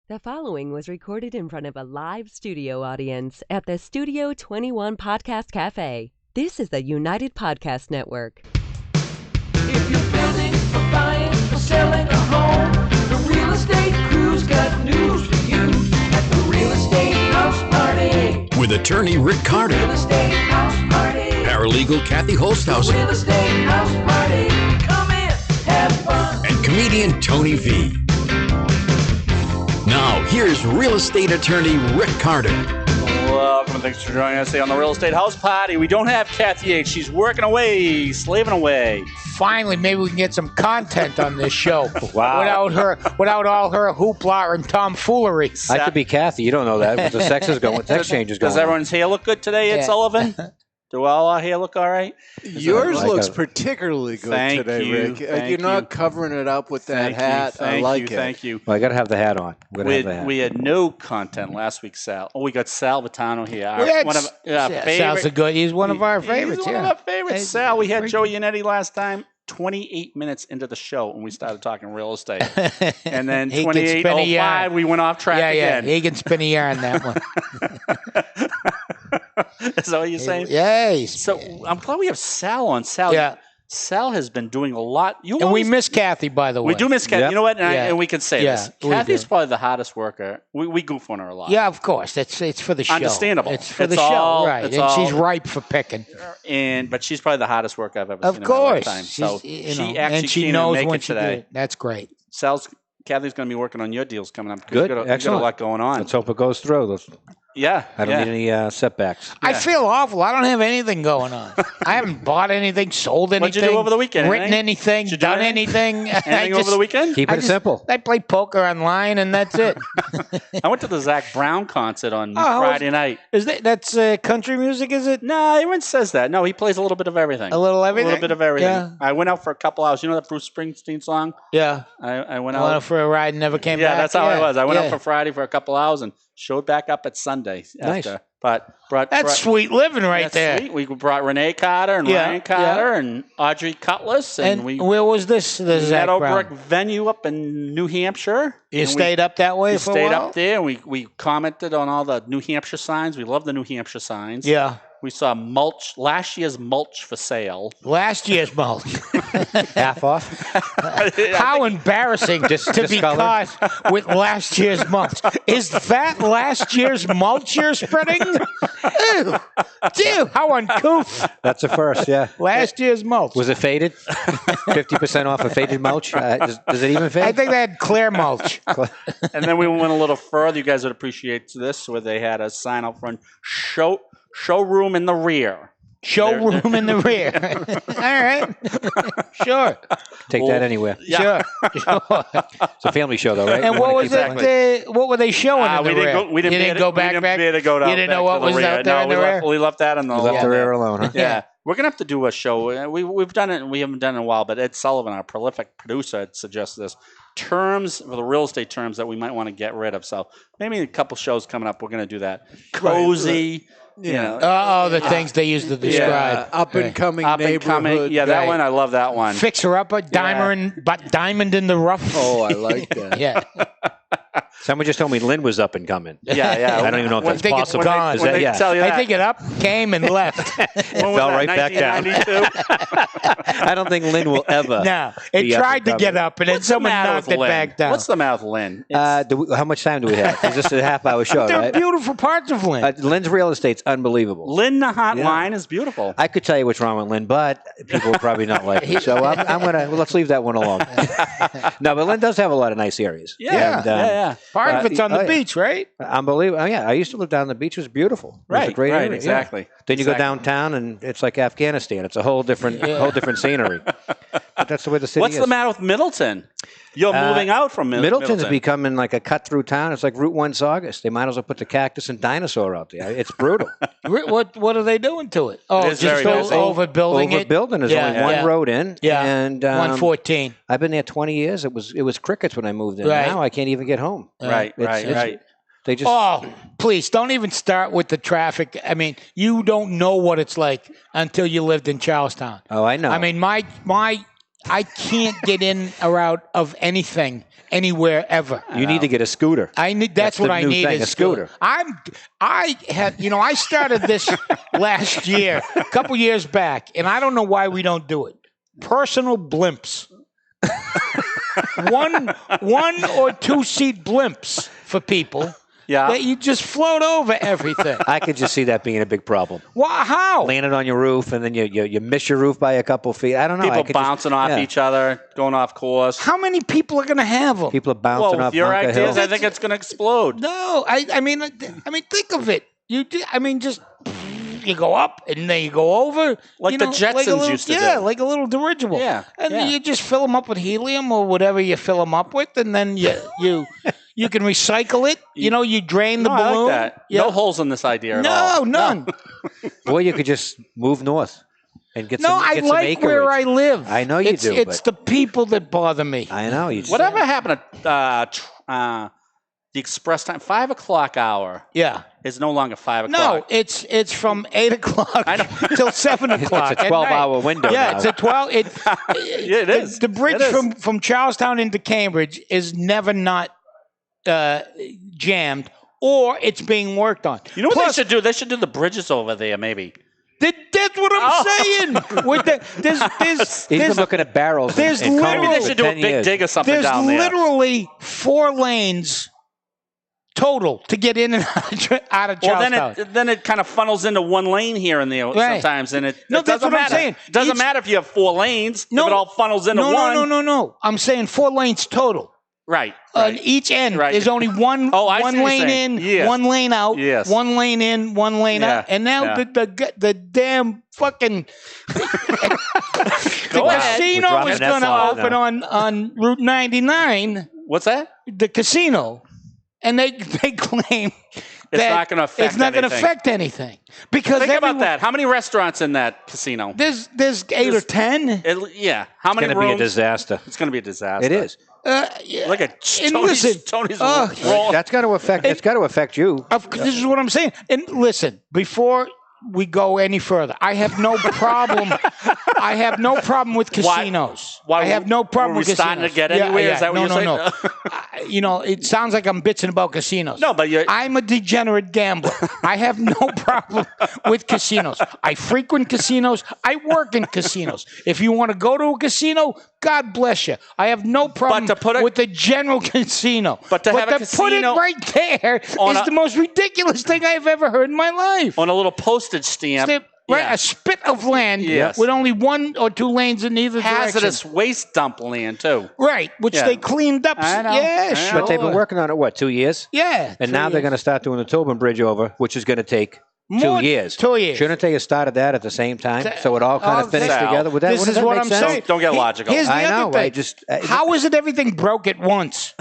The following was recorded in front of a live studio audience at the Studio 21 Podcast Café. This is the United Podcast Network. If you're building or buying or selling a home, the Real Estate Crew's got news for you at the Real Estate House Party. With attorney Rick Carter, Real Estate House Party. paralegal Kathy Holsthausen, Real Estate House Party. Come in, have fun. and comedian Tony V. Now, here's real estate attorney Rick Carter. Welcome and thanks for joining us today on the Real Estate House Party. We don't have Kathy H. She's working away, slaving away. Finally, maybe we can get some content on this show. Wow. Without all her hoopla and tomfoolery. I could be Kathy. You don't know that. But the sex change is going Does everyone's hair look good today, Ed Yeah. Sullivan? Do all our hair look all right? Yours like looks a- particularly good Thank today, you, Rick. thank You're not you. covering it up with that hat. Thank I like you, it. Thank you. Well, I got to have the hat on. We had no content last week, Sal. Oh, we got Sal Votano here. Sal's a good. He's one of our favorites. He's one Yeah. of our favorites. Sal, we had Joe Yannetti last time. 28 minutes into the show when we started talking real estate. And then He can spin a 28:05, yarn. we went off track Yeah, again. he can spin a yarn that one. Is that what you're saying? Yeah, he's- So I'm glad we have Sal on. Sal, Yeah. Sal has been doing a lot. and we miss Kathy, by the way. We do miss Kathy. Yeah. You know what? And, Yeah. and we can say Yeah, this. we Kathy's do. probably the hardest worker. We goof on her a lot. Yeah, of course. It's for the show. Understandable. It's for It's the all- show, right? it's And she's all- ripe for picking. But she's probably the hardest worker I've ever Of seen in my course. lifetime. So She's, she actually and she came knows and make when it she today. did it. That's great. Kathy's going to be working on your deals coming up. 'cause Good. You got a Excellent. lot going on. Let's hope it goes through. Yeah. I don't need any setbacks. I feel awful. I don't have anything going on. I haven't bought anything, sold anything. What'd you do over the weekend? Written anything, Did you do done anything? anything. Anything over the weekend? Keep it simple. I play poker online, and that's it. I went to the Zach Brown concert on how was- Friday night. That's country music, is it? No, everyone says that. No, he plays a little bit of everything. A little everything? A little bit of everything. Yeah. I went out for a couple hours. You know that Bruce Springsteen song? Yeah. I went I out. went for a ride and never came back. Yeah, that's how yeah. I was. I went out yeah. for Friday for a couple hours and showed back up at Sunday Nice. after. But That's sweet living right that's there. sweet. We brought Renee Carter and Yeah, Ryan Carter and Audrey Cutlass, and we where was this? The Zach Meadowbrook Brown? venue up in New Hampshire. You And stayed up that way we for a stayed while? up there, and we commented on all the New Hampshire signs. We love the New Hampshire signs. Yeah. We saw last year's mulch for sale. Last year's mulch. Half off. How embarrassing to be discolored. caught with last year's mulch. Is that last year's mulch you're spreading? Ew. Ew, how uncouth. That's a first, yeah. Last year's mulch. Was it faded? 50% off a faded mulch? Does it even fade? I think they had clear mulch. And then we went a little further. You guys would appreciate this, where they had a sign out front, showroom in the rear. Showroom in the rear. All right. Sure. Take that anywhere. Yeah. Sure. It's a family show, though, right? And We what wanna was keep it? What were they showing in the rear? We didn't you didn't go back. We didn't go down. You didn't back know what to the was rear. out there in the rear? We left that in the. You left the rear alone, huh? Yeah. We're gonna have to do a show. We've done it. We haven't done it in a while, but Ed Sullivan, our prolific producer, had suggested this terms for the real estate terms that we might want to get rid of. So maybe a couple shows coming up, we're gonna do that. Cozy. You know, The things they used to describe. Up and coming up and neighborhood. coming. Yeah, that Right. one. I love that one. Fixer upper, diamond in the rough. Oh, I like that. Yeah. Someone just told me Lynn was up and coming. Yeah. I don't even know if I that's think it's possible. gone. Is When that, they yeah. tell you that. I think it up, came, and left. When was fell that, right back down. 1992? I don't think Lynn will ever. No, it be up tried and to coming. get up, and then What's the someone matter knocked with it Lynn? back down. What's the matter with Lynn? How much time do we have? Is this a half-hour show, They're right? beautiful parts of Lynn. Lynn's real estate's unbelievable. Lynn, the hotline is beautiful. I could tell you what's wrong with Lynn, but people will probably not like it. So I'm gonna let's leave that one alone. No, but Lynn does have a lot of nice areas. Yeah, And, yeah. Part of it's on the oh, yeah. beach, right? Unbelievable. Oh, yeah, I used to live down the beach. It was beautiful. It was a Right, great right, area, yeah. exactly. Then you go Exactly. downtown, and it's like Afghanistan. It's a whole different scenery. But that's the way the city What's is. the matter with Middleton? You're moving out from Middleton's Middleton. becoming like a cut-through town. It's like Route 1 Saugus. They might as well put the cactus and dinosaur out there. It's brutal. What are they doing to it? Oh, It is just very busy. overbuilding it. Overbuilding. There's only one road in. Yeah, And 114. I've been there 20 years. It was crickets when I moved in. Right. Now I can't even get home. Right. They just Oh, please don't even start with the traffic. I mean, you don't know what it's like until you lived in Charlestown. Oh, I know. I mean, my I can't get in or out of anything anywhere ever. You need to get a scooter. I need. That's what the I new need. thing, is a scooter. I started this last year, a couple years back, and I don't know why we don't do it. Personal blimps. one or 2 seat blimps for people. Yeah. That you just float over everything. I could just see that being a big problem. Well, how? Landing on your roof, and then you miss your roof by a couple feet. I don't know. People bouncing off each other, going off course. How many people are going to have them? People are bouncing Well, off your Bunker ideas, Hill. I think it's going to explode. No, I mean, think of it. Just you go up and then you go over, Like the Jetsons used to do. Yeah, like a little dirigible. Yeah, and yeah. you just fill them up with helium or whatever you fill them up with, and then you can recycle it. You drain the No, balloon. I like that. Yeah. No holes in this idea at all. No, none. Or you could just move north and get some. No, I get some like where I acreage. live. I know you do, It's the people that bother me. I know you. Whatever happened to the express time? 5 o'clock hour Yeah. is no longer 5 No, o'clock. it's from 8 o'clock I know. till 7 o'clock. It's a at 12-hour night. window Yeah, now. it's a 12. Yeah, it is. The bridge It is. from Charlestown into Cambridge is never not jammed, or it's being worked on. You know what Plus, they should do? They should do the bridges over there, maybe. That's what I'm saying. With He's been looking at barrels. there's and literally- Maybe they for should do a 10 big years. dig or something there's down there. literally 4 lanes total to get in and out of Well, Charlestown. then it kind of funnels into one lane here and there Right. sometimes, and it No, it that's doesn't what I'm matter. saying. It doesn't Each- matter if you have 4 lanes. If it all funnels into one. No. I'm saying 4 lanes total. Right. On each end, Right. there's only one Oh, I see one what you're lane saying. in, Yes. one lane out, Yes. one lane in, one lane Yeah. out, and now Yeah. the damn fucking Go ahead. casino We're is dropping going to that open on Route 99. What's that? The casino, and they claim It's that not gonna affect it's not going to anything. affect anything because Think about everyone- that. How many restaurants in that casino? There's 8 or 10. Yeah. How It's many going to be a rooms? disaster. It's going to be a disaster. It is. Yeah. Look at And Tony's, listen, Tony's uh, rolling. That's got to affect. It's got to affect you. This is what I'm saying. And listen, before we go any further, I have no problem. I have no problem with casinos. Why- I have no problem were we with casinos. starting to get anywhere? Is that what no, you're no, saying? no. It sounds like I'm bitching about casinos. No, but you're. I'm a degenerate gambler. I have no problem with casinos. I frequent casinos. I work in casinos. If you want to go to a casino, God bless you. I have no problem to put a- with the general casino. But to have a put it casino right there on is a- the most ridiculous thing I've ever heard in my life. on a little postage stamp. Right, Yeah. a spit of land Yes. with only 1 or 2 lanes in either Hazardous direction. waste dump land, too. Right, which Yeah. they cleaned up. I know, Yeah, I sure. know. But they've been working on it, what, 2 years? Yeah. And now they're going to start doing the Tobin Bridge over, which is going to take More- 2 years. 2 years. Shouldn't they have started that at the same time, so it all kind of finished Sal, together? Would that, this wouldn't is that what make I'm sense? saying. Don't get logical. Here's the I know. other thing. I just How is it everything broke at once?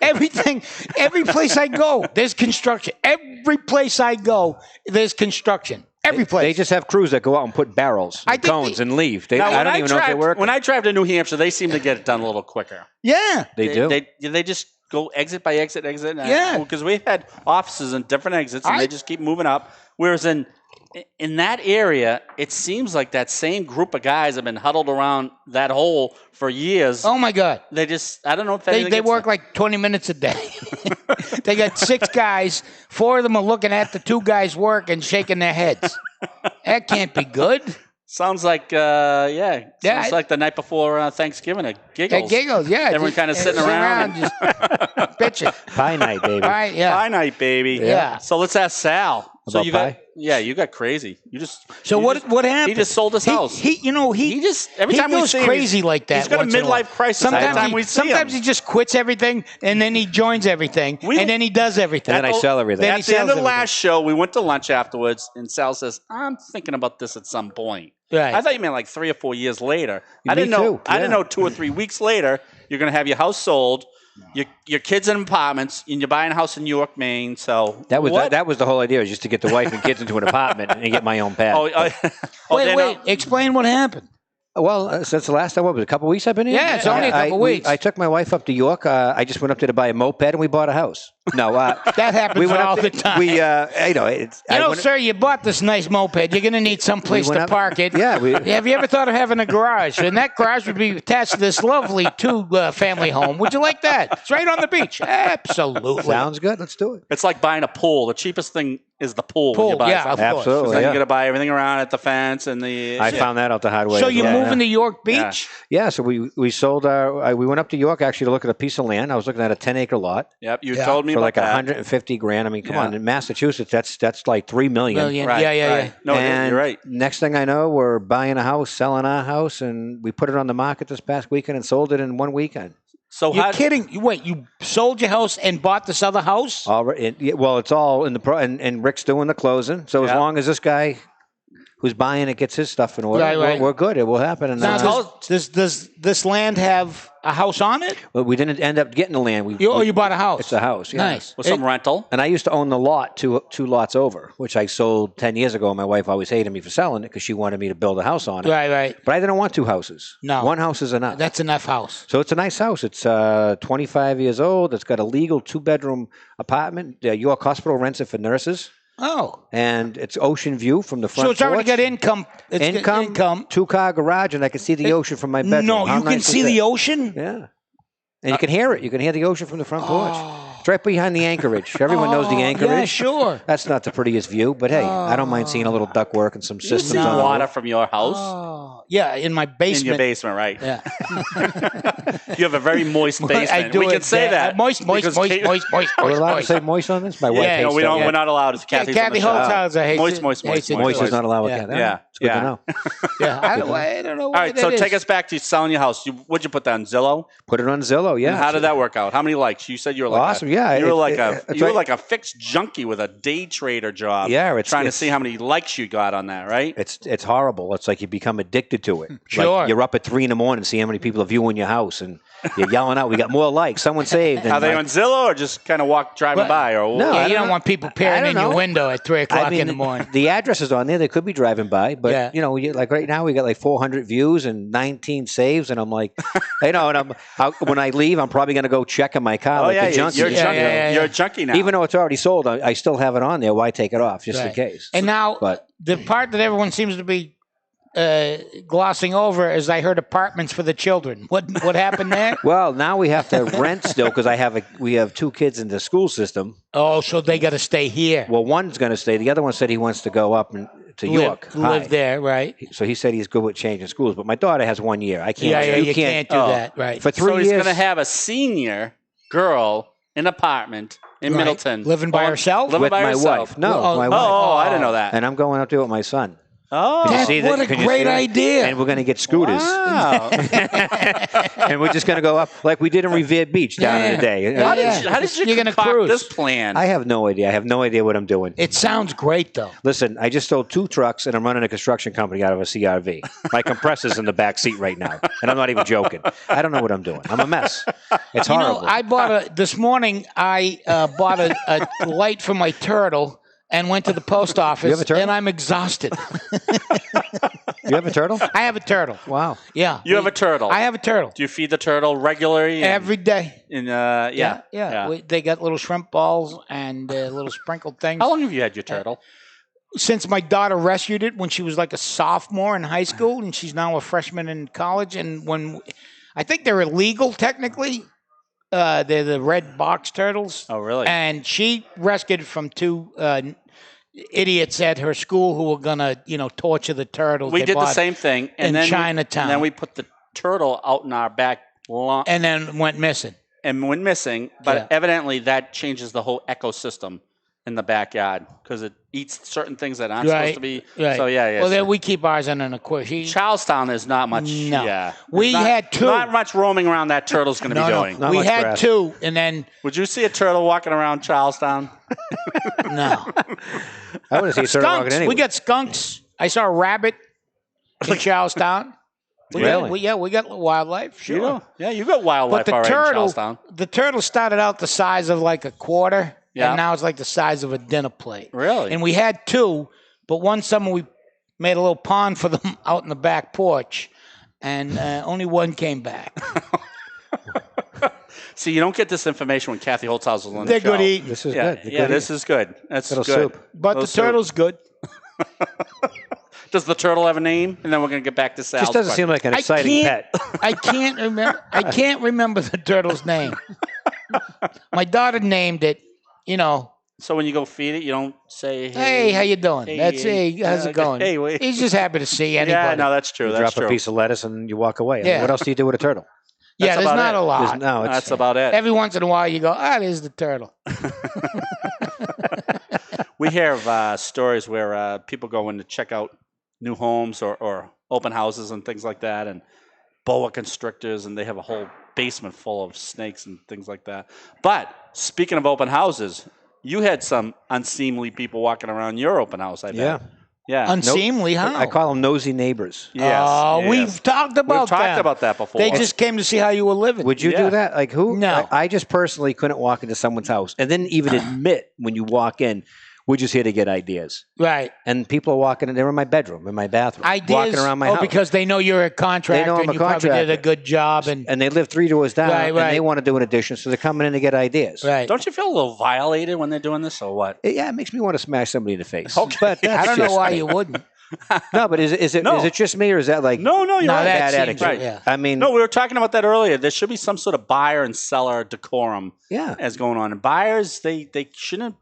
Every place I go, there's construction. Every place I go, there's construction. Every place. They just have crews that go out and put barrels, I and think cones, they- and leave. Now, I don't even know if they work. When I drive to New Hampshire, they seem to get it done a little quicker. yeah. They do. They just go exit by exit. Yeah. Because we've had offices in different exits, and they just keep moving up. Whereas in that area, it seems like that same group of guys have been huddled around that hole for years. Oh my God. They just, I don't know if They anything gets work done. like 20 minutes a day. They got 6 guys. 4 of them are looking at the 2 guys work and shaking their heads. That can't be good. Sounds like, sounds like the night before Thanksgiving at Giggles. Giggles, yeah. Everyone just- kind of sitting around. just bitching. Pie night, baby. Right, yeah. Pie night, baby. Yeah. So let's ask Sal. So About you got, pie? yeah, you got crazy. You just. So you what just- what happened? He just sold his house. He just every time we goes see him, crazy he's- like that. he's got a once in while. midlife crisis every time we see him. Sometimes he just quits everything and then he joins everything and then he does everything. And then I sell everything. Then At he the end sells of the everything. last show, we went to lunch afterwards, and Sal says, "I'm thinking about this at some point." Right. I thought you meant like 3 or 4 years later. Me I didn't know. too, I didn't yeah. know 2 or 3 weeks later you're going to have your house sold, your kids in apartments, and you're buying a house in New York, Maine. So That was what? that was the whole idea, was just to get the wife and kids into an apartment and get my own pad. Oh, Wait, then, explain what happened. Well, since the last time, what was it, a couple weeks I've been here? Yeah, it's only a couple weeks. I took my wife up to York. I just went up there to buy a moped, and we bought a house. No, that happens we went all up the there- time. We, Sir, you bought this nice moped. You're going to need some place went to up- park it. Yeah, Have you ever thought of having a garage? And that garage would be attached to this lovely two-family home. Would you like that? It's right on the beach. Absolutely. Sounds good. Let's do it. It's like buying a pool. The cheapest thing is the pool. When you buy yeah, something. of course. Absolutely. Then Yeah. you got to buy everything around it, the fence and the. I found that out the hard way. So as you're well. moving to York Beach? Yeah, so we sold our. We went up to York actually to look at a piece of land. I was looking at a 10-acre lot Yep, you told me for about like that. $150,000. I mean, come Yeah. on, in Massachusetts, that's like $3 million. Right, Yeah. right. No, And you're right. next thing I know, we're buying a house, selling our house, and we put it on the market this past weekend and sold it in one weekend. So You're how, kidding. Wait, you sold your house and bought this other house? Well, it's all in the and Rick's doing the closing. So as Yeah. long as this guy who's buying it gets his stuff in order, Right. we're good. It will happen. And Now, does this land have a house on it? but we didn't end up getting the land. You bought a house? It's a house. Yeah. Nice. with some rental? And I used to own the lot two lots over, which I sold 10 years ago. My wife always hated me for selling it because she wanted me to build a house on it. Right. But I didn't want two houses. No. One house is enough. That's enough house. So it's a nice house. It's 25 years old. It's got a legal 2-bedroom apartment. York Hospital rents it for nurses. Oh. And it's ocean view from the front So it's already porch. got income. It's got Income, 2-car garage, and I can see the ocean from my bedroom. No, How you can nice is see that? the ocean? Yeah. And you can hear it. You can hear the ocean from the front porch. It's right behind the anchorage. Everyone knows the anchorage. Yeah, sure. That's not the prettiest view, but hey, I don't mind seeing a little ductwork and some systems See on the water roof. from your house Oh, yeah, in my in basement. your basement, right? Yeah. You have a very moist basement. I do we can it, say yeah. that. Moist. Because Kate- Are we allowed to say moist on this? My wife Yeah, hates No, we that. don't. Yeah. We're not allowed. It's Kathy's on Kathy the show. Holthaus hates Moist, it. moist, moist, Hates it. Moist is not allowed with Yeah. Kathy. Yeah. It's good Yeah. to know. Yeah, I don't know. All right, so take us back to selling your house. What'd you put that on Zillow? Put it on Zillow, yeah. And how did that work out? How many likes? You said you were like Awesome, yeah. You were like it's you were right- like a fixed junkie with a day trader job. Yeah, trying to it's- see how many likes you got on that, right? It's horrible. It's like you become addicted to it. Sure. Like you're up at 3 a.m. see how many people are viewing your house, and you're yelling out, "We got more likes! Someone saved!" And Are they like, on Zillow or just kind of driving by? Or No, Yeah, I you don't don't know. want people I peering don't in your know. window at 3 o'clock in the morning. The address is on there. They could be driving by, but Yeah. like right now we got like 400 views and 19 saves, and I'm like, when I leave, I'm probably going to go check in my car. Oh like yeah, a junkie. you're a Yeah, junkie. yeah. You're a junkie now. Even though it's already sold, I still have it on there. Why take it off just in Right. case? And now, But- the part that everyone seems to be glossing over is I heard apartments for the children. What happened there? Well, now we have to rent still because we have 2 kids in the school system. Oh, so they got to stay here. Well, one's going to stay. The other one said he wants to go up to York. Live High. there, right? So he said he's good with changing schools. But my daughter has 1 year. I can't. Yeah, you can't do oh. that, right? For 3 so he's years. going to have a senior girl in an apartment in Right. Middleton, Living by herself? Living with by my herself. wife. No, Oh, my Oh, wife. I didn't know that. And I'm going up there with my son. Oh, Can you That- see what a Can you great see that? idea. And we're going to get scooters. wow. And we're just going to go up like we did in Revere Beach down in the day. Yeah, yeah. How did you You're gonna concoct cruise. this plan? I have no idea. I have no idea what I'm doing. It sounds great, though. Listen, I just sold 2 trucks and I'm running a construction company out of a CRV. My compressor's in the back seat right now. And I'm not even joking. I don't know what I'm doing. I'm a mess. It's You horrible. know, I bought this morning. I bought a light for my turtle and went to the post office. have a turtle? And I'm exhausted. You have a turtle? I have a turtle. Wow. Yeah, You have a turtle. I have a turtle Do you feed the turtle regularly? every day. Yeah. They got little shrimp balls and little sprinkled things. How long have you had your turtle? Since my daughter rescued it when she was like a sophomore in high school, and she's now a freshman in college. And I think they're illegal technically. They're the red box turtles. Oh, really? And she rescued it from 2 idiots at her school who were gonna, torture the turtles. We they did the bought same thing. And in then Chinatown. And then we put the turtle out in our back lawn and then went missing. and went missing. But Yeah. evidently that changes the whole ecosystem in the backyard because it eats certain things that aren't supposed to be. Right. So, yeah. Well, so we keep ours in an aquarium. Charlestown is not much. No. Yeah. We Not- had 2. Not much roaming around that turtle's going to be doing. Not we much had grass. 2, and then Would you see a turtle walking around Charlestown? no. I want to see a turtle walking Skunks. anyway. We got skunks. I saw a rabbit in Charlestown. Really? We got wildlife. Sure. You know? Yeah, you got wildlife But the all right in turtle, Charlestown. the turtle started out the size of like a quarter, Yeah. and now it's like the size of a dinner plate. Really? And we had 2, but one summer we made a little pond for them out in the back porch, and only one came back. See, you don't get this information when Kathy Holtzhauser is on They're the show. good eating. This is Yeah, good. yeah, this is good. That's Turtle good. soup. But Little the turtle's good. Does the turtle have a name? And then we're going to get back to Sal's Just doesn't seem question. like an exciting pet. I can't remember the turtle's name. My daughter named it, So when you go feed it, you don't say, hey, how you doing? Hey, That's hey, hey, how's it going? hey, wait. He's just happy to see anybody. Yeah, no, that's true. You That's drop true. a piece of lettuce and you walk away. I mean, Yeah. what else do you do with a turtle? Yeah, That's there's about not it. a lot. There's, no, it's, That's about it. Every once in a while you go, there's the turtle. We hear of stories where people go in to check out new homes or open houses and things like that, and boa constrictors, and they have a whole basement full of snakes and things like that. But speaking of open houses, you had some unseemly people walking around your open house, I bet. Yeah. Yeah. Unseemly, how? I call them nosy neighbors. Yes, Oh, yes. we've talked about We've talked that. about that before. They just came to see how you were living. Would you Yeah. do that? Like who? No. I just personally couldn't walk into someone's house and then even admit when you walk in, we're just here to get ideas. Right. And people are walking in, they're in my bedroom, in my bathroom, Ideas. walking around my house. Because they know you're a contractor They know I'm and a you probably did a contractor. good job. And they live 3 doors down Right, and right. they want to do an addition, so they're coming in to get ideas. right. Don't you feel a little violated when they're doing this, or what? Yeah, it makes me want to smash somebody in the face. Okay. But that's I don't know just why me. you wouldn't. No, but is it No. just me or is that like No, you're No, right. that bad seems attitude? Right. Yeah. I mean, No, we were talking about that earlier. There should be some sort of buyer and seller decorum yeah. as going on. And buyers, they shouldn't,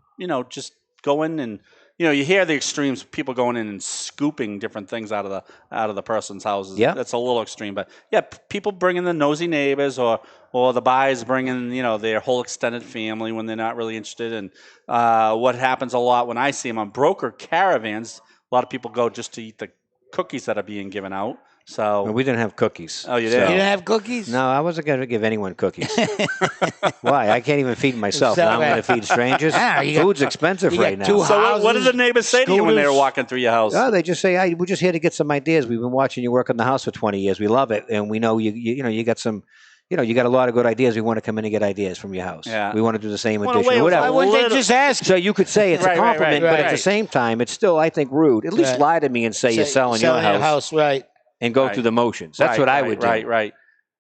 just go in and, you hear the extremes, people going in and scooping different things out of the person's houses. Yeah. That's a little extreme. But yeah, people bring in the nosy neighbors or the buyers bring in, their whole extended family when they're not really interested. And what happens a lot when I see them on broker caravans, a lot of people go just to eat the cookies that are being given out. So We didn't have cookies. Oh, you so- did? You didn't have cookies? No, I wasn't going to give anyone cookies. Why? I can't even feed myself. So, Now I'm going to feed strangers. Ah, you got- Food's expensive you got right now. two So what did the houses, neighbors say to you when they were scooters. walking through your house? Oh, they just say, "Hey, we're just here to get some ideas. We've been watching you work in the house for 20 years. We love it, and we know you got some, you got a lot of good ideas. We want to come in and get ideas from your house. Yeah. We want to do the same Well, addition, wait, or Why whatever." wouldn't they Little- just ask? So you could say it's Right, a right, compliment, right, but at right. the same time, it's still, I think, rude. At least Right. lie to me and say you're selling your house right? and go Right. through the motions. That's what I would do. Right.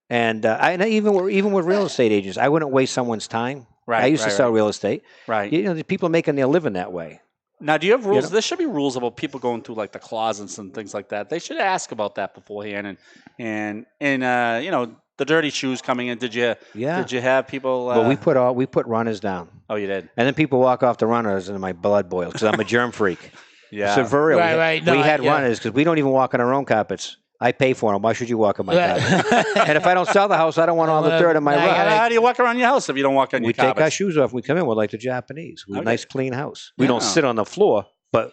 And even with real estate agents, I wouldn't waste someone's time. Right, I used to right, sell right. real estate. Right. The people making their living that way. Now, do you have rules? know? There should be rules about people going through like the closets and things like that. They should ask about that beforehand. And the dirty shoes coming in. Did you have people? Well, we put runners down, Oh, you did. and then people walk off the runners, and my blood boils because I'm a germ freak. Yeah. So for real, Right, we, right. No, we had yeah. runners because we don't even walk on our own carpets. I pay for them. Why should you walk on my carpet? And if I don't sell the house, I don't want all the dirt in my Now you rug. gotta- How do you walk around your house if you don't walk on We your take our carpets? shoes off. We come in. We're like the Japanese. We're a Okay. nice, clean house. We Yeah. don't sit on the floor, but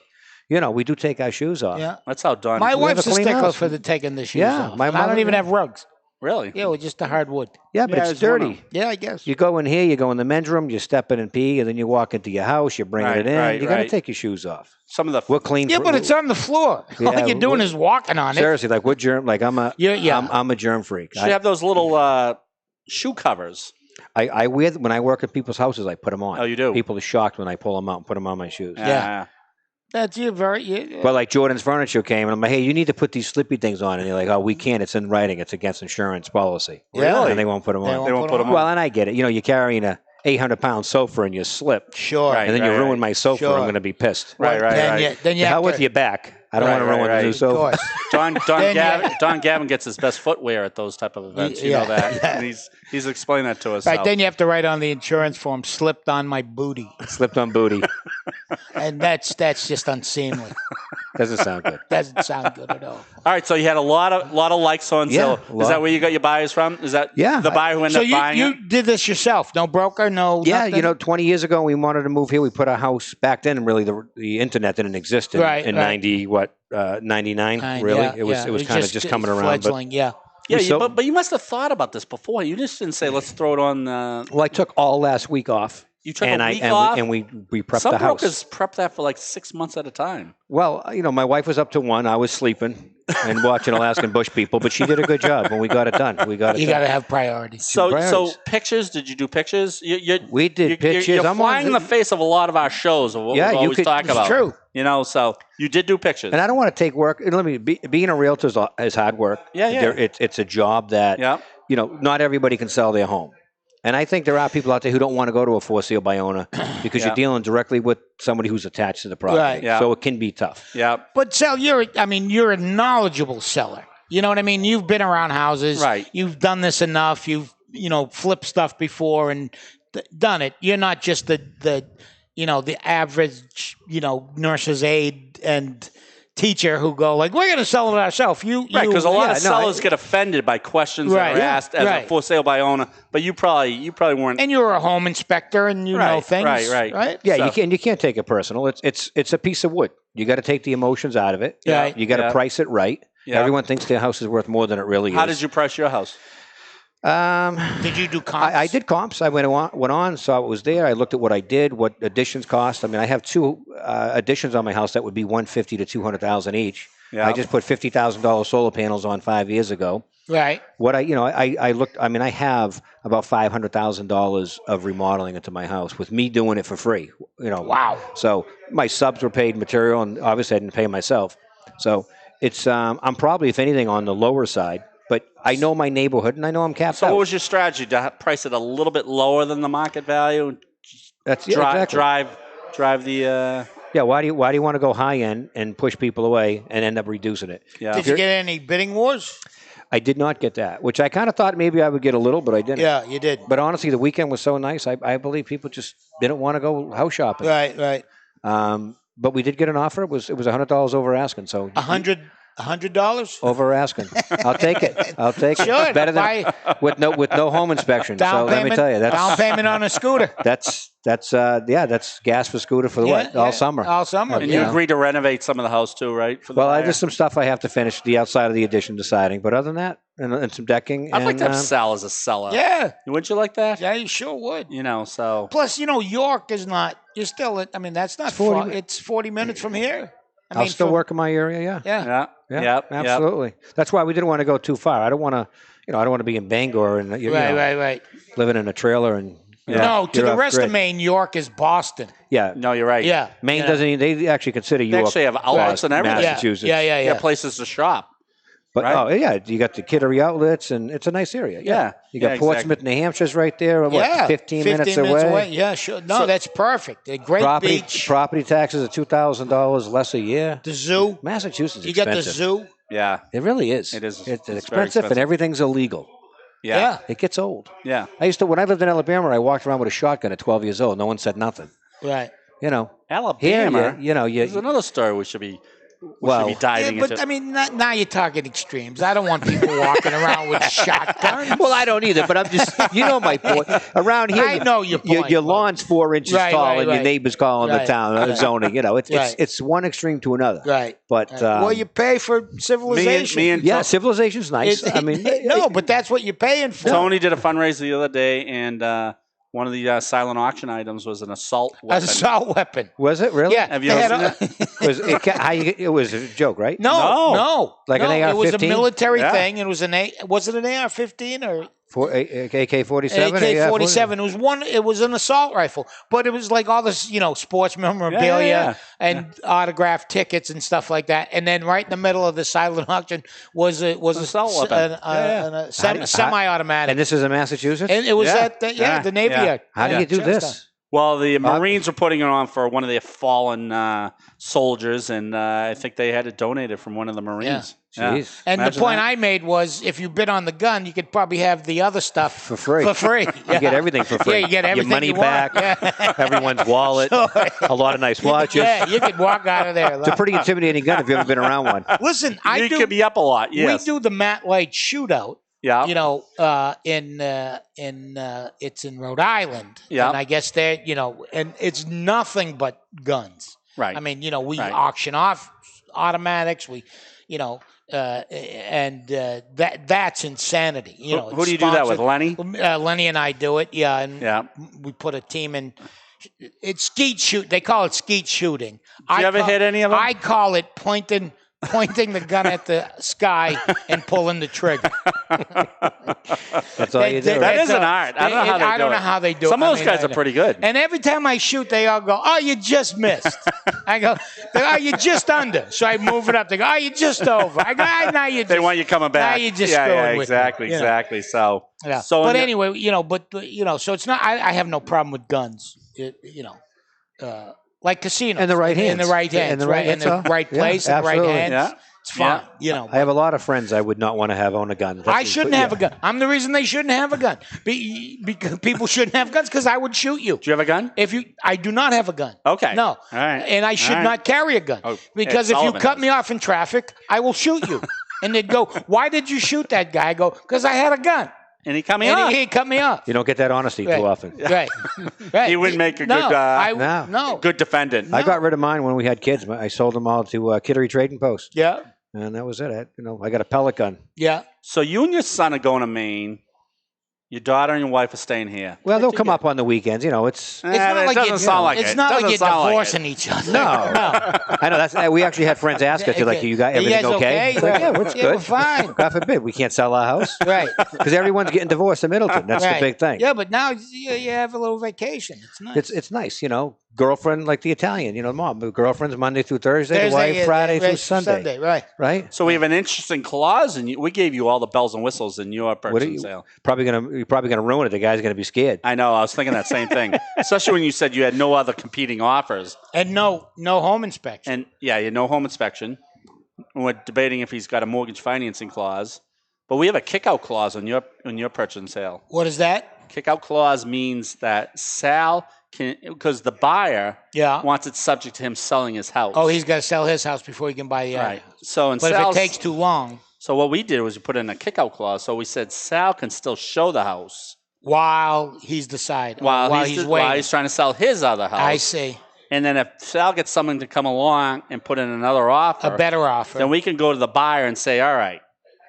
we do take our shoes off. Yeah. That's how Don. My We have wife's a a clean stickler house. for the taking the shoes Yeah, off. my And I don't mother- even have rugs. Really? Yeah, with just the hardwood. Yeah, but Yeah, it's it's one of dirty. them. Yeah, I guess. You go in here, you go in the men's room, you step in and pee, and then you walk into your house, you bring Right, it in. right, You got to right. take your shoes off. Some of the We're clean. Yeah, for- but it's on the floor. All Yeah, you're doing is walking on it. seriously, like we're germ. Like I'm a, Yeah. I'm a germ freak. should have those little shoe covers. I wear when I work at people's houses, I put them on. Oh, you do? People are shocked when I pull them out and put them on my shoes. Yeah. That's you very. Yeah. But like Jordan's Furniture came, and I'm like, hey, you need to put these slippy things on, and they're like, oh, we can't. It's in writing. It's against insurance policy. Really? And they won't put them They on. They won't put them on. Well, and I get it. You're carrying a 800-pound sofa and you slip, Sure. Right. and then you ruin my sofa. Sure. I'm going to be pissed. Right. Then you How have with to, your back? I don't Right, want to ruin right, the new Of sofa. course. Don Gavin gets his best footwear at those type of events. You know Yeah. that. And he's explained that to us. Right, so. then you have to write on the insurance form, slipped on my booty. Slipped on booty. And that's just unseemly. Doesn't sound good. Doesn't sound good at all. All right, so you had a lot of likes on Yeah, Zillow. a Is lot. that where you got your buyers from? Is that Yeah. the buyer who ended So up buying you it? did this yourself? No broker? No Yeah, nothing? 20 years ago, we wanted to move here. We put our house back then. Really, the internet didn't exist in, Right, in right. 99. Really, Yeah, it was yeah. it was kind of just coming around. But fledgling, yeah. Yeah, so- but you must have thought about this before. You just didn't say, let's throw it on. well, I took all last week off You took and a I week and off? we prepped Some the house. brokers prep that for like 6 months at a time. Well, my wife was up to 1. I was sleeping and watching Alaskan Bush People, but she did a good job when we got it done. You got to have priorities. So priorities. pictures? Did you do pictures? We did pictures. You're I'm flying in on the face of a lot of our shows of what we always talk It's about. true. So you did do pictures. And I don't want to take work. And being a realtor is hard work. Yeah. It's a job that not everybody can sell their home. And I think there are people out there who don't want to go to a for sale by owner because you're dealing directly with somebody who's attached to the property. Right. Yeah. So it can be tough. Yeah. But Sal, you're a knowledgeable seller. You know what I mean? You've been around houses. Right. You've done this enough. You've flipped stuff before and done it. You're not just the average nurse's aide and teacher who go like, we're going to sell it ourselves. Because a lot of sellers get offended by questions that are asked as a for sale by owner, but you probably weren't. And you're a home inspector and you know things. Right. Yeah, you can't take it personal. It's a piece of wood. You got to take the emotions out of it. Yeah. You got to price it right. Yeah. Everyone thinks their house is worth more than it really is. How did you price your house? Did you do comps? I did comps. I went on, saw what was there. I looked at what I did, what additions cost. I mean, I have 2 additions on my house that would be $150,000 to $200,000 each. Yeah. I just put $50,000 solar panels on 5 years ago. Right. What I looked. I mean, I have about $500,000 of remodeling into my house with me doing it for free. Wow. So my subs were paid material, and obviously I didn't pay myself. So it's I'm probably, if anything, on the lower side. But I know my neighborhood, and I know I'm capped So out. what was your strategy? To price it a little bit lower than the market value? That's Drive the. Yeah. Why do you want to go high end and push people away and end up reducing it? Yeah. Did you get any bidding wars? I did not get that, which I kind of thought maybe I would get a little, but I didn't. Yeah, you did. But honestly, the weekend was so nice. I believe people just didn't want to go house shopping. Right. But we did get an offer. It was $100 over asking. So $100? over asking. I'll take it. Sure. It's better than with no home inspection. Down so payment, let me tell you, down payment on a scooter. that's gas for scooter for all summer. All summer. And you agreed to renovate some of the house too, right? For the buyer? There's some stuff I have to finish the outside of the addition deciding, but other than that, and some decking. I'd like to have Sal as a seller. Yeah. Wouldn't you like that? Yeah, you sure would. So. Plus, York is not. You're still. I mean, that's not 40 far. It's 40 minutes from here. I'll still work in my area. Yeah. Yeah. Absolutely. That's why we didn't want to go too far. I don't want to. I don't want to be in Bangor and Right. living in a trailer and. No, to the rest grid. of Maine, York is Boston. Yeah. No, you're right. Yeah. Maine doesn't even, they actually consider York. They actually have outlets and everything. Massachusetts. Yeah. You got places to shop. But right? You got the Kittery outlets, and it's a nice area. Yeah. You got Portsmouth, New Hampshire's right there. What, 15 minutes away? Yeah, sure. No, that's perfect. A great beach. Property taxes are $2,000 less a year. The zoo. Massachusetts is You got expensive. the zoo. Yeah. It really is. It is. It's very expensive, and everything's illegal. Yeah. It gets old. Yeah. When I lived in Alabama, I walked around with a shotgun at 12 years old. No one said nothing. Right. Alabama. Here, there's another story we should be diving but into. I mean, now you're talking extremes. I don't want people walking around with shotguns. Well, I don't either, but I'm just, my point. Around here, I know your point. Your lawn's 4 inches tall, and your neighbor's calling the town zoning. It's one extreme to another. Right. But well, you pay for civilization. Civilization's nice. But that's what you're paying for. Tony did a fundraiser the other day, and one of the silent auction items was an assault weapon. Assault weapon. Was it really? Yeah. Have you ever seen that? It was a joke, right? No. Like an AR-15? It was a military thing. It was was it an AR-15 or? AK-47? AK-47. It was an assault rifle, but it was like all this, sports memorabilia and autographed tickets and stuff like that. And then right in the middle of the silent auction was a assault weapon. Semi-automatic. And this is in Massachusetts? And it was at the Navy Yard. How do you do this? Well, the Marines were putting it on for one of their fallen soldiers, and I think they had to donate it from one of the Marines. Yeah. Jeez. And the point I made was, if you bid on the gun, you could probably have the other stuff for free. Yeah. You get everything for free. Yeah, you get everything. Your money back. Everyone's wallet. A lot of nice watches. Yeah, you could walk out of there. It's a pretty intimidating gun if you've ever been around one. Listen, you could be up a lot. Yes. We do the Matt Light shootout. Yeah. It's in Rhode Island. Yeah. And I guess and it's nothing but guns. Right. I mean, we auction off automatics. We, That's insanity. You know, Who do you do that with, Lenny? Lenny and I do it. Yeah, and we put a team in. It's skeet shoot. They call it skeet shooting. Do you ever hit any of them? I call it pointing the gun at the sky and pulling the trigger. That's all you do. That is an art. I don't know how they do it. I don't know how they do it. Some of those guys are pretty good. And every time I shoot, they all go, "Oh, you just missed." I go, "Oh, you just under." So I move it up. They go, "Oh, you just over." I go, "Now you." They want you coming back. Now you just screwing with exactly, me, exactly. So, yeah. So but anyway, so it's not. I have no problem with guns. Like casinos. In the right hands. In the right hands. In the right place. Yeah, in the right absolutely. hands. Yeah. It's fine. I have a lot of friends I would not want to have own a gun. I shouldn't have a gun. I'm the reason they shouldn't have a gun. Because people shouldn't have guns because I would shoot you. Do you have a gun? I do not have a gun. Okay. No. All right. And I should not carry a gun. Because if you cut me off in traffic, I will shoot you. And they'd go, "Why did you shoot that guy?" I go, "Because I had a gun." And he cut me off. He cut me off. You don't get that honesty too often. Right. He wouldn't make a good defendant. I got rid of mine when we had kids. I sold them all to Kittery Trading Post. Yeah. And that was it. I got a pellet gun. Yeah. So you and your son are going to Maine. Your daughter and your wife are staying here. Well, they'll come up on the weekends. It's It's not like you're divorcing each other. No. I know. We actually had friends ask us, "You got everything okay?" It's like, yeah, it's good. We're fine. God forbid we can't sell our house. Right. Because everyone's getting divorced in Middleton. That's the big thing. Yeah, but now you have a little vacation. It's nice. It's nice, Girlfriend like the Italian, mom. Girlfriend's Monday through Thursday, wife Friday through Sunday. Right. So we have an interesting clause, and we gave you all the bells and whistles in your purchase sale. You're probably gonna ruin it. The guy's gonna be scared. I know. I was thinking that same thing, especially when you said you had no other competing offers and no home inspection. And you had no home inspection. We're debating if he's got a mortgage financing clause, but we have a kick-out clause on your purchase and sale. What is that? Kick-out clause means that Sal can, because the buyer wants it subject to him selling his house. Oh, he's got to sell his house before he can buy the other. Right. So, but if it takes too long. So what we did was we put in a kick-out clause. So we said Sal can still show the house while he's deciding. While he's waiting. While he's trying to sell his other house. I see. And then if Sal gets someone to come along and put in another offer, a better offer, then we can go to the buyer and say, "All right,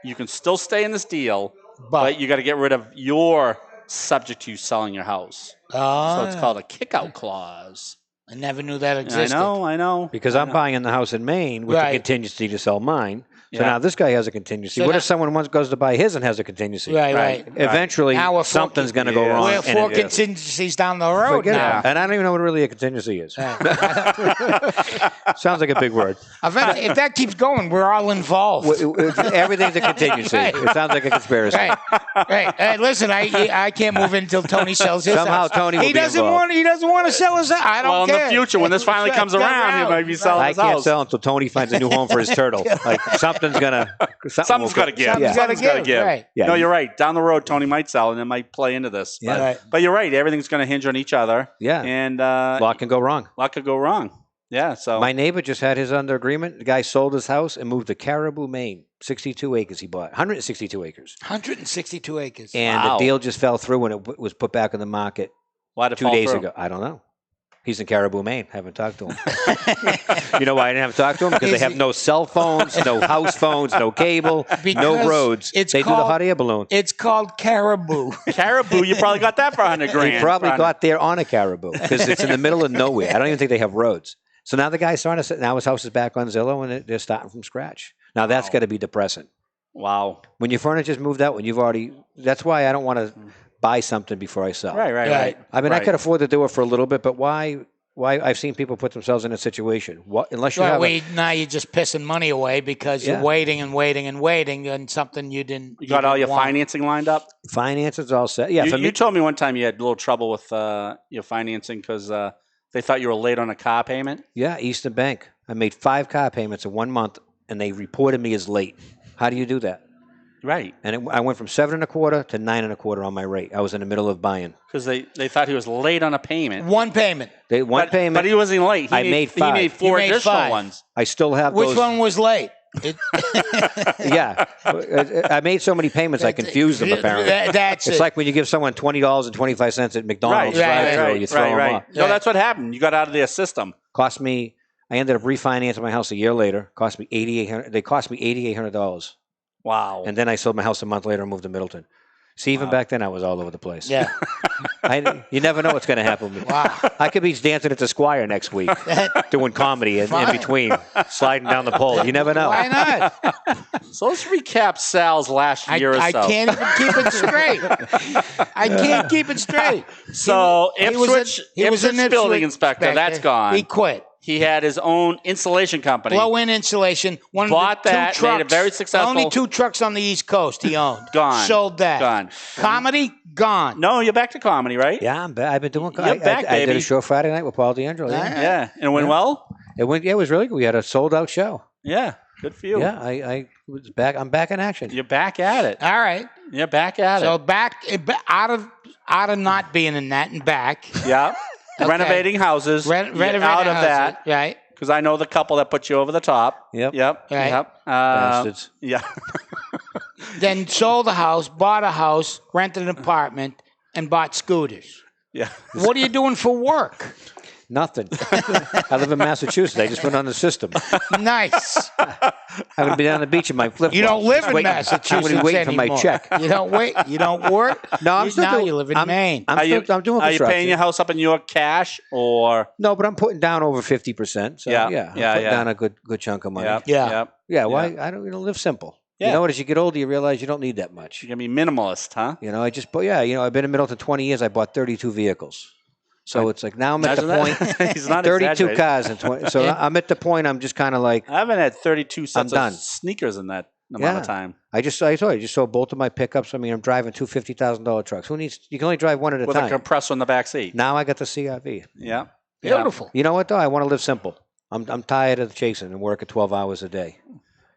you can still stay in this deal, but you got to get rid of your subject to you selling your house." So it's called a kick-out clause. I never knew that existed. I know. Because I'm buying the house in Maine with the contingency to sell mine. So now this guy has a contingency. So what if someone goes to buy his and has a contingency? Right. Eventually, something's going to go wrong. We're 4 contingencies down the road now. And I don't even know what really a contingency is. Sounds like a big word. If that keeps going, we're all involved. Everything's a contingency. It sounds like a conspiracy. Right. Hey, listen, I can't move in until Tony sells his Somehow house. Tony will He doesn't want to sell his house. I don't care. Well, in the future, when this finally comes around, he might be selling his house. I can't sell until Tony finds a new home for his turtle. Something's got to give. Something's got to give. Right. Yeah. No, you're right. Down the road, Tony might sell, and it might play into this. But you're right. Everything's going to hinge on each other. Yeah. And a lot can go wrong. Yeah. So my neighbor just had his under agreement. The guy sold his house and moved to Caribou, Maine. 62 acres he bought. 162 acres. 162 acres. And the deal just fell through when it was put back on the market 2 days ago. I don't know. He's in Caribou, Maine. Haven't talked to him. You know why I didn't have to talk to him? Because they have no cell phones, no house phones, no cable, no roads. They do the hot air balloon. It's called Caribou. Caribou, you probably got that for $100,000. He probably got there on a Caribou because it's in the middle of nowhere. I don't even think they have roads. So now the guy's starting to. Now his house is back on Zillow, and they're starting from scratch. Now that's got to be depressing. Wow. When your furniture's moved out, when you've already. That's why I don't want to buy something before I sell. Right. I mean, I could afford to do it for a little bit, but why? I've seen people put themselves in a situation. Unless you have now you're just pissing money away because you're waiting and something you didn't. You got all your financing lined up? Finances all set. Yeah. You told me one time you had a little trouble with your financing because they thought you were late on a car payment. Yeah, Eastern Bank. I made 5 car payments in 1 month, and they reported me as late. How do you do that? Right. And I went from 7.25 to 9.25 on my rate. I was in the middle of buying. Because they thought he was late on a payment. One payment. Payment. But he wasn't late. I made 5. He made 4 additional ones. I still have those. Which one was late? Yeah. I made so many payments, I confused them, apparently. It's like when you give someone $20.25 at McDonald's drive-thru, you throw them off. No, that's what happened. You got out of their system. Cost me I ended up refinancing my house a year later. Cost me $8,800. They cost me $8,800. Wow. And then I sold my house a month later and moved to Middleton. See, even back then I was all over the place. Yeah. You never know what's going to happen with me. Wow. I could be dancing at the Squire next week, doing comedy in between, sliding down the pole. You never know. Why not? So let's recap Sal's last year or so. I can't even keep it straight. I can't keep it straight. So He was Ipswich building inspector, that's gone. He quit. He had his own insulation company. Blow-in insulation. Bought that, trucks, made it very successful. Only 2 trucks on the East Coast he owned. Gone. Sold that. Gone. Comedy, gone. No, you're back to comedy, right? Yeah, I'm back. I've been doing You're back, I did baby. a show Friday night with Paul D'Angelo. Yeah. Yeah. And it went well? It was really good. We had a sold-out show. Yeah. Good for you. Yeah, I was back. I'm back in action. You're back at it. All right. You're back at So it. back out of not being in that and back. Yeah. Okay. Renovating houses. Renovating out of houses, that. right? Because I know the couple that put you over the top. Yep. Right. Yep. Bastards. Yeah. Then sold a house, bought a house, rented an apartment, and bought scooters. Yeah. What are you doing for work? Nothing. I live in Massachusetts. I just went on the system. Nice. I'm going to be down on the beach in my flip-flops. You don't live in Waiting- Massachusetts I'm going to be waiting anymore. for my check. You don't wait. You don't work. No, I'm still now doing. you live in Maine. I'm doing Are you construction. paying your house up in your cash or? No, but I'm putting down over 50%. So Yeah, I'm yeah, putting yeah. down a good chunk of money. Yep. Yeah. Yep. Yeah, well, I don't live simple. Yeah. You know what? As you get older, you realize you don't need that much. You're gonna be minimalist, huh? You know, I've been in Middleton 20 years. I bought 32 vehicles. So it's like now I'm at the Imagine point. that. He's not 32 exaggerating. cars and 20. So I'm at the point. I'm just kind of like I haven't had 32 sets done. of sneakers in that amount of time. I told you, I just sold both of my pickups. I mean, I'm driving two $50,000 trucks. Who needs? You can only drive one at a With a time. compressor in the back seat. Now I got the CRV. Yeah. Beautiful. You know what though? I want to live simple. I'm tired of chasing and working 12 hours a day.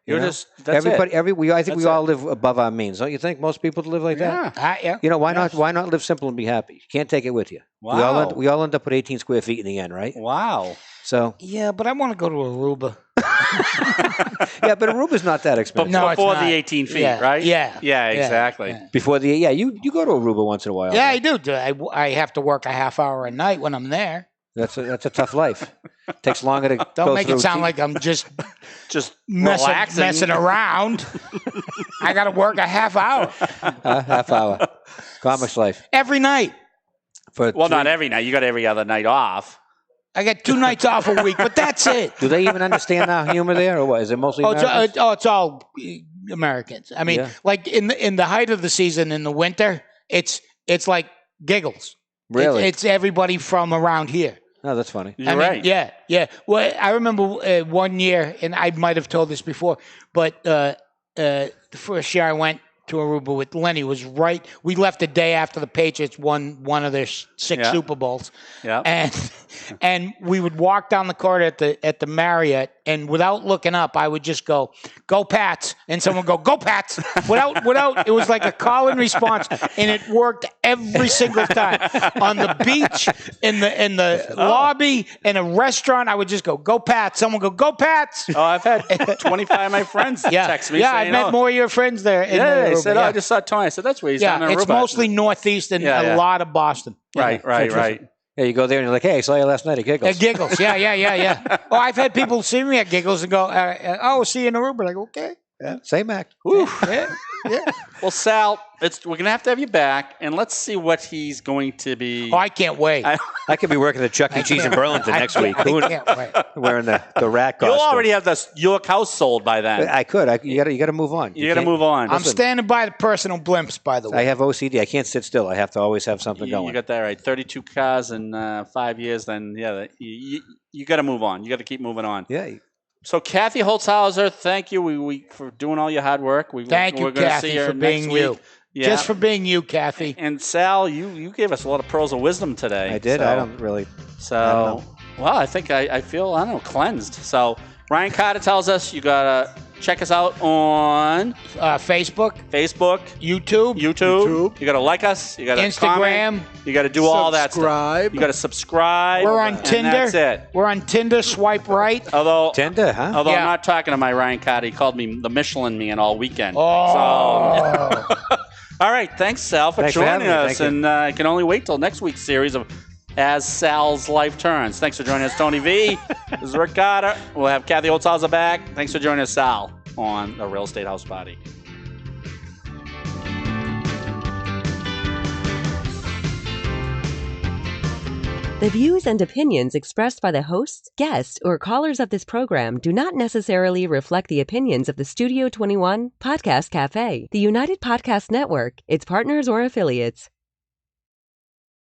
You're know? just that's everybody. it. I think That's we all it. live above our means, don't you think? Most people live like that. Yeah. You know why not? Why not live simple and be happy? You can't take it with you. Wow. We all end up with 18 square feet in the end, right? Wow. So Yeah, but I want to go to Aruba. yeah, but Aruba's not that expensive. No, it's Before not. the 18 feet, Yeah, right? yeah, Yeah, yeah, exactly. yeah. Before you go to Aruba once in a while. Yeah, though. I do. I have to work a half hour a night when I'm there. That's a tough life. Takes longer to Don't go make through it sound like I'm just Just messing relaxing. around. I got to work a half hour half hour. Comics life. every night. Well, not every night. You got every other night off. I get 2 nights off a week, but that's it. Do they even understand our humor there, or what? Is it mostly Americans? It's all Americans. I mean, Yeah. like in the height of the season in the winter, it's like giggles. Really? It's everybody from around here. No, that's funny. You're I mean, right. Yeah. Well, I remember one year, and I might have told this before, but the first year I went to Aruba with Lenny was right. We left the day after the Patriots won one of their 6 Yeah. Super Bowls, Yeah. and we would walk down the corridor at the Marriott, and without looking up, I would just go Pats, and someone would go Pats, without. It was like a call and response, and it worked every single time on the beach, in the lobby, in a restaurant. I would just go Pats. Someone go Pats. Oh, I've had 25 of my friends text me Yeah, saying, I've met more of your friends there. In Yeah, they Aruba, said, yeah. I just saw Tony. I said, that's where he's down in It's Aruba. mostly Northeast and Yeah. a lot of Boston. Right. Yeah, you go there and you're like, hey, I saw you last night at Giggles. At Giggles, yeah. Oh, I've had people see me at Giggles and go, see you in Aruba. Like, okay. Yeah. Same act. Yeah. Well, Sal, we're going to have you back, and let's see what he's going to be. Oh, I can't wait. I could be working at Chuck E. Cheese in Burlington next week. I can't wait. Wearing the rat costume. You'll already have the York house sold by then. I could. You got to move on. You got to can't- move on. I'm standing by the personal blimps, by the I way. have OCD. I can't sit still. I have to always have something You going. got that right. 32 cars in 5 years, then, yeah, you got to move on. You got to keep moving on. Yeah. So, Kathy Holzhauser, thank you we for doing all your hard work. Thank you, we're gonna Kathy, see her for being next you. week. Yeah. Just for being you, Kathy. And Sal, you gave us a lot of pearls of wisdom today. I did. So, I don't really. So, I don't well, I think I feel, I don't know, cleansed. So, Ryan Carter tells us you got to check us out on Facebook, YouTube. YouTube. You got to like us. You got to Instagram. comment. You got to do all that stuff. Subscribe. You got to subscribe. We're on and Tinder. That's it. We're on Tinder. Swipe right. Although Tinder, huh? I'm Yeah. not talking to my Ryan Carter. He called me the Michelin Man all weekend. Oh. So, all right. Thanks, Sal, for Thanks for joining having me. us. Thank you. And I can only wait till next week's series of as Sal's life turns. Thanks for joining us, Tony V. This is Rick Carter. We'll have Kathy Holzhauser back. Thanks for joining us, Sal, on the Real Estate House Party. The views and opinions expressed by the hosts, guests, or callers of this program do not necessarily reflect the opinions of the Studio 21 Podcast Café, the United Podcast Network, its partners, or affiliates.